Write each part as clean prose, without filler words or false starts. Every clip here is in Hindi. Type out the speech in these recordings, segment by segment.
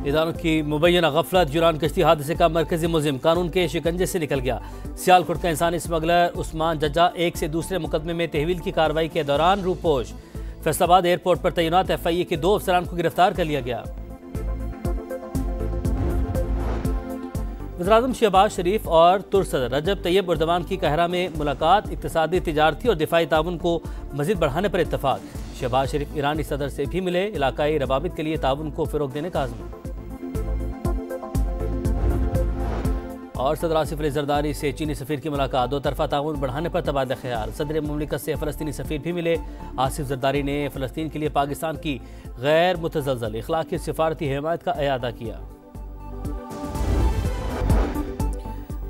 इदारों की मुबैना गफलत यूरान कश्ती हादसे का मरकजी मुलजिम कानून के शिकंजे से निकल गया। सियालकोट का इंसानी स्मगलर उस्मान जज्जा एक से दूसरे मुकदमे में तहवील की कार्रवाई के दौरान रूपोश। फैसलाबाद एयरपोर्ट पर तैनात FIA के 2 अफसरान को गिरफ्तार कर लिया गया। वज़ीर-ए-आज़म शहबाज शरीफ और तुर्क सदर रजब तैयब एर्दोगान की कहरा में मुलाकात, इक़्तिसादी, तिजारती और दिफाई ताउन को मज़ीद बढ़ाने पर इत्तफाक। शहबाज शरीफ ईरानी सदर से भी मिले, इलाकाई रवाबित के लिए ताउन को फ़रोग़ देने का आज़म। और सदर आसिफ अली ज़रदारी से चीनी सफ़ीर की मुलाकात, 2 तरफ़ा ताउन बढ़ाने पर तबादला ख़याल। सदर मुमलिकत से फ़लस्तीनी सफ़ीर भी मिले। आसिफ ज़रदारी ने फ़लस्तीन के लिए पाकिस्तान की गैर मुतज़लज़ल इख़लाक़ी सिफ़ारती हिमायत का इयादा किया।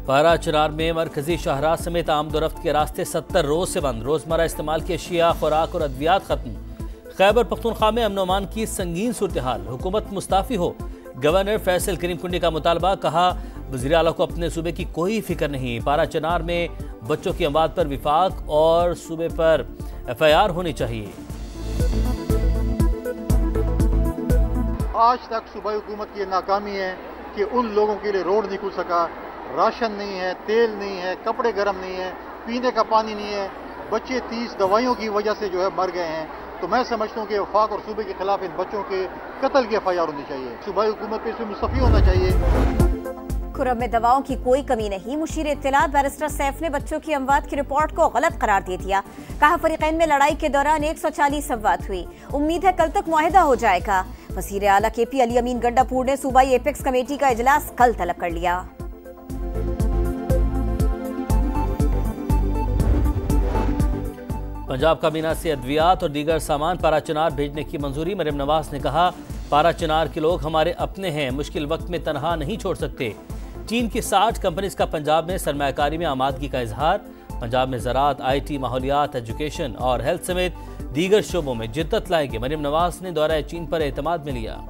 पारा चिनार में मरकजी शाहराह समेत आमदोरफ्त के रास्ते 70 रोज से बंद। रोजमर्रा इस्तेमाल की अशिया, खुराक और अद्वियात खत्म। खैबर पख्तूनख्वा में अमन अमान की संगीन सूरत हाल, हुकूमत मुस्ताफ़ी हो। गवर्नर फैसल करीम कुंडी का मुतालबा, कहा वज़ीर आला को अपने सूबे की कोई फिक्र नहीं। पारा चिनार में बच्चों की अमवात पर विफाक और सूबे पर FIR होनी चाहिए। आज तक सूबाई हुकूमत की नाकामी है कि उन लोगों के लिए रोड नहीं खुल सका, राशन नहीं है, तेल नहीं है, कपड़े गर्म नहीं है, पीने का पानी नहीं है। बच्चे 30 दवाइयों की वजह से जो है मर गए हैं। तो मैं समझता हूँ कि वफाक और सूबे के खिलाफ इन बच्चों के कत्ल की FIR होनी चाहिए। सूबाई हुकूमत पे इसमें मुस्तफ़ी होना चाहिए। खुर्रम में दवाओं की कोई कमी नहीं। मुशीर इत्तलात बैरिस्टर सैफ ने बच्चों की अमवात की रिपोर्ट को गलत करार दे दिया। कहा फरीकैन में लड़ाई के दौरान 140 अमवात हुई। उम्मीद है कल तक मुआहिदा हो जाएगा। वज़ीर आला KP अली अमीन गंडापुर ने सूबाई एपेक्स कमेटी का इजलास कल तलब कर लिया। पंजाब काबीना से अद्वियात और दीगर सामान पारा चिनार भेजने की मंजूरी। मरियम नवाज ने कहा पारा चिनार के लोग हमारे अपने हैं, मुश्किल वक्त में तनहा नहीं छोड़ सकते। चीन की 60 कंपनीज का पंजाब में सरमायाकारी में आमादगी का इजहार। पंजाब में ज़राअत, IT, माहौलियात, एजुकेशन और हेल्थ समेत दीगर शोबों में जिद्दत लाएंगे। मरियम नवाज ने दौरा चीन पर एतमाद में लिया।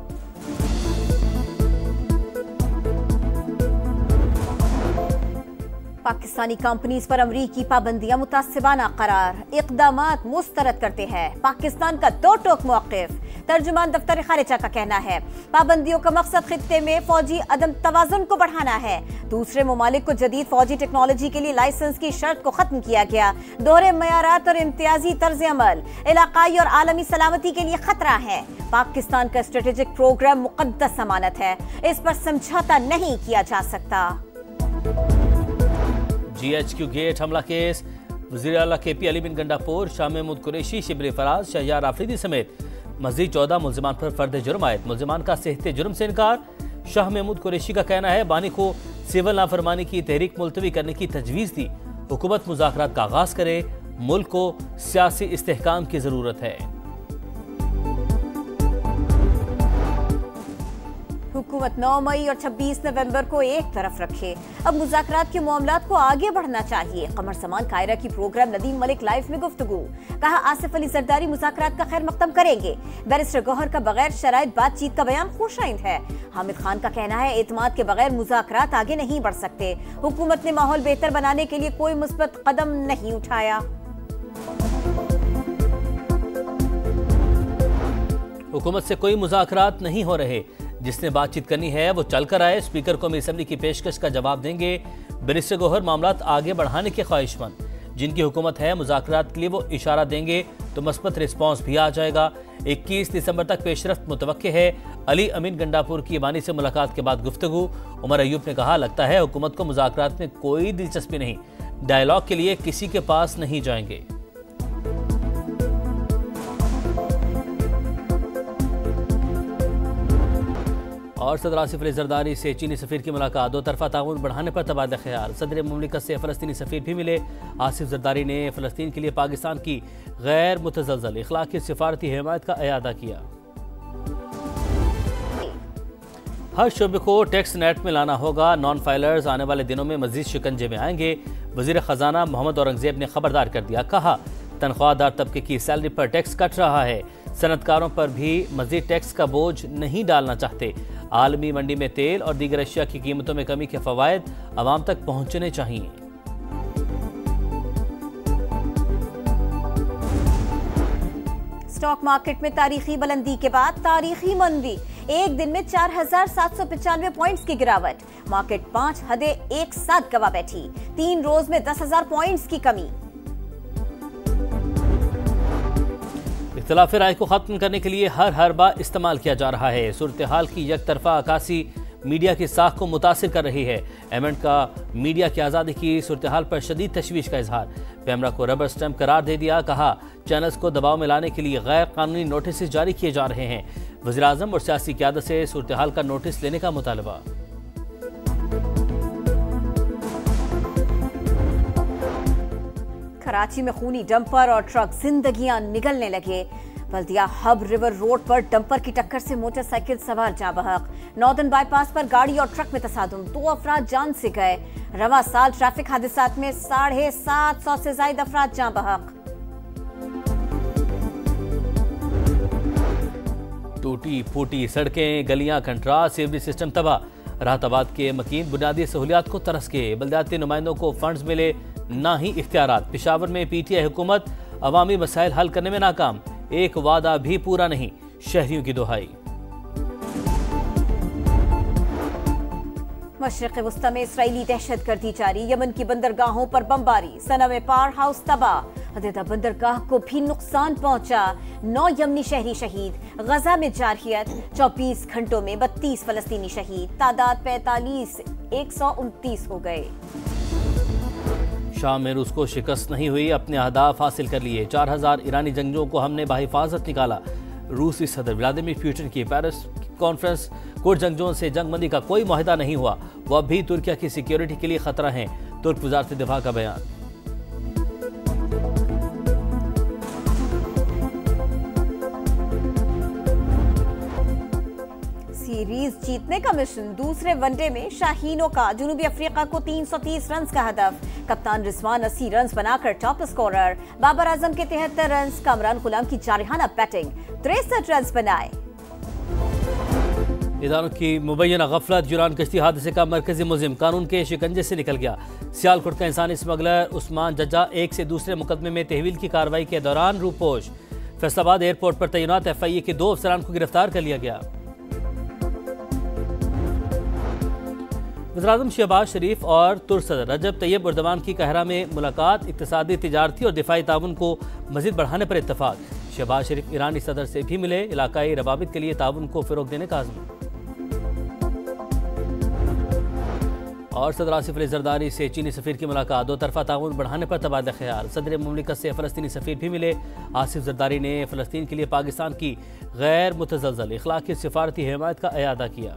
पाकिस्तानी कंपनीज पर अमरीकी पाबंदियां मुतासिबाना करार, इक़दामात मुस्तरद करते हैं पाकिस्तान का 2 टोक मौक़िफ़। तर्जुमान दफ्तर खारिजा का कहना है पाबंदियों का मकसद खित्ते में फौजी अदम तवाज़ुन को बढ़ाना है। दूसरे ममालिक को जदीद फौजी टेक्नोलॉजी के लिए लाइसेंस की शर्त को खत्म किया गया। दोहरे मयारात और इम्तियाजी तर्ज अमल इलाकाई और आलमी सलामती के लिए खतरा है। पाकिस्तान का स्ट्रेटेजिक प्रोग्राम मुक़द्दस अमानत है, इस पर समझौता नहीं किया जा सकता। GHQ गेट हमला केस, वज़ीर आला KP अली बिन गंडापुर, शाह महमूद कुरैशी, शिबरी फराज, शहयार आफरीदी समेत मज़ीद 14 मुल्ज़िमान पर फर्द जुर्म आयद। मुल्ज़िमान का सेहते जुर्म से इनकार। शाह महमूद कुरैशी का कहना है बानी को सिविल नाफरमानी की तहरीक मुलतवी करने की तजवीज़ दी। हुकूमत मुज़ाकरात का आगाज़ करे, मुल्क को सियासी इस्तेहकाम की ज़रूरत है। हुकूमत 9 मई और 26 नवंबर को एक तरफ रखे। अब मुज़ाकरात के मामलात को आगे बढ़ना चाहिए। कमर समान कायरा की प्रोग्राम नदीम मलिक लाइफ में गुफ्तगू। कहा आसिफ अली ज़रदारी मुज़ाकरात का खैर मकदम करेंगे। बैरिस्टर गौहर का बगैर शराइत बातचीत का बयान खुशाइंद है। हामिद खान का कहना है एतमाद के बगैर मुज़ाकरात आगे नहीं बढ़ सकते। हुकूमत ने माहौल बेहतर बनाने के लिए कोई मुस्बत कदम नहीं उठाया। हुकूमत से कोई मुज़ाकरात नहीं हो रहे, जिसने बातचीत करनी है वो चल कर आए। स्पीकर को असम्बली की पेशकश का जवाब देंगे। बैरिस्टर गौहर मामलात आगे बढ़ाने के ख्वाहिशमंद, जिनकी हुकूमत है मुज़ाकरात के लिए वो इशारा देंगे तो मस्बत रिस्पॉन्स भी आ जाएगा। 21 दिसंबर तक पेशरफ्त मुतवक्के है। अली अमीन गंडापुर की बानी से मुलाकात के बाद गुफ्तगू। उमर अयूब ने कहा लगता है हुकूमत को मुज़ाकरात में कोई दिलचस्पी नहीं, डायलॉग के लिए किसी के पास नहीं जाएंगे। और सदर आसिफ अली ज़रदारी से चीनी सफ़ीर की मुलाकात, 2 तरफ़ा ताउन बढ़ाने पर तबादला ख़याल। सदर मुमलिकत से फ़लस्तीनी सफ़ीर भी मिले। आसिफ ज़रदारी ने फ़लस्तीन के लिए पाकिस्तान की गैर मुतज़लज़ल इख़लाक़ी सिफ़ारती हिमायत का इयादा किया। हर शोबे को टैक्स नेट में लाना होगा। नॉन फाइलर्स आने वाले दिनों में मज़ीद शिकंजे में आएंगे। वज़ीर ख़जाना मोहम्मद औरंगज़ेब ने खबरदार कर दिया। कहा तनख्वाहदार तबके की सैलरी पर टैक्स कट रहा है। सनतकारों पर भी मज़ीद टैक्स का बोझ नहीं डालना चाहते। आलमी मंडी में तेल और दीगर अशिया की कीमतों में कमी के फ़वायद आवाम तक पहुँचने चाहिए। स्टॉक मार्केट में तारीखी बुलंदी के बाद तारीखी मंदी। एक दिन में 4,795 पॉइंट्स की गिरावट। मार्केट 5 हदें एक साथ गवा बैठी। 3 रोज में 10,000 पॉइंट्स की कमी। इख्तिलाफ राय को खत्म करने के लिए हर हरबा इस्तेमाल किया जा रहा है। सूरत हाल की यकतरफा अक्कासी मीडिया की साख को मुतासिर कर रही है। एमएंड का मीडिया की आज़ादी की सूरत हाल पर शदीद तशवीश का इजहार। पैमरा को रबर स्टैंप करार दे दिया। कहा चैनल्स को दबाव में लाने के लिए गैर कानूनी नोटिस जारी किए जा रहे हैं। वज़ीर आज़म और सियासी क़यादत से सूरत हाल का नोटिस लेने का मुतालबा। कराची में खूनी डंपर और ट्रक जिंदगियां निगलने लगे। बल्दिया हब रिवर रोड पर डंपर की टक्कर से मोटरसाइकिल सवार जाँ बहक। नॉर्दर्न बाईपास पर गाड़ी और ट्रक में तसादुम, 2 अफराद जान से गए। रवा साल ट्रैफिक हादसात में 750 से ज्यादा अफराद जाँ बहक। टूटी फूटी सड़कें, गलियां कंट्रा, सीवरेज सिस्टम तबाह। राहताबाद के मकीन बुनियादी सहूलियात को तरस के। बल्दियाती नुमाइंदों को फंड्स मिले ना ही इख्तियारात। पेशावर में पीटीआई हुकूमत अवामी मसाइल हल करने में नाकाम। एक वादा भी पूरा नहीं, शहरियों की दुहाई। मशरिक़ वुस्ता में इसराइली दहशतगर्दी जारी। यमन की बंदरगाहों पर बमबारी। सना में पावर हाउस तबाह। हदेदा बंदरगाह को भी नुकसान पहुंचा। 9 यमनी शहरी शहीद। गजा में जारहियत। 24 घंटों में 32 फलस्तीनी शहीद। तादाद 45 129 हो गए। शाम में रूस को शिकस्त नहीं हुई, अपने अहदाफ हासिल कर लिए। 4000 ईरानी जंगजुओं को हमने बाहिफाजत निकाला। रूसी सदर व्लादिमीर पुतिन की पेरिस कॉन्फ्रेंस। कुर्द जंगजुओं से जंगबंदी का कोई मुआहदा नहीं हुआ, वो अब भी तुर्किया की सिक्योरिटी के लिए खतरा हैं। तुर्क वजारत दिफा का बयान। सीरीज जीतने का मिशन। दूसरे वनडे में शाहीनों का जनूबी अफ्रीका को 330 रन का हदफ। कप्तान रिजवान 80 रन बनाकर टॉप स्कोरर। बाबर आजम के 73 रन। कामरान गुलाम की जारहाना बैटिंग, 63 रन बनाए। इदारों की मुबैना गफलत। यूरान कश्ती हादसे का मरकजी मुलजिम कानून के शिकंजे से निकल गया। सियालकोट का इंसानी स्मगलर उस्मान जज्जा एक से दूसरे मुकदमे में तहवील की कार्रवाई के दौरान रूपोश। फैसलाबाद एयरपोर्ट पर तैनात FIA के 2 अफसरान को गिरफ्तार कर लिया गया। वज़ीर-ए-आज़म शहबाज शरीफ और तुर्क सदर रजब तैयब एर्दोगान की कहरा में मुलाकात। इक्तिसादी, तिजारती और दिफाई ताउन को मजीद बढ़ाने पर इत्तफाक। शहबाज शरीफ ईरानी सदर से भी मिले। इलाकाई रवाबित के लिए ताउन को फ़रोग़ देने का आज़म। और सदर आसिफ अली जरदारी से चीनी सफ़ीर की मुलाकात। 2 तरफ़ा ताउन बढ़ाने पर तबादला ख्याल। सदर मुमलिकत से फ़लस्तीनी सफ़ीर भी मिले। आसिफ जरदारी ने फ़लस्तीन के लिए पाकिस्तान की गैर मुतज़लज़ल इख़लाक़ी सिफ़ारती हिमायत का इआदा किया।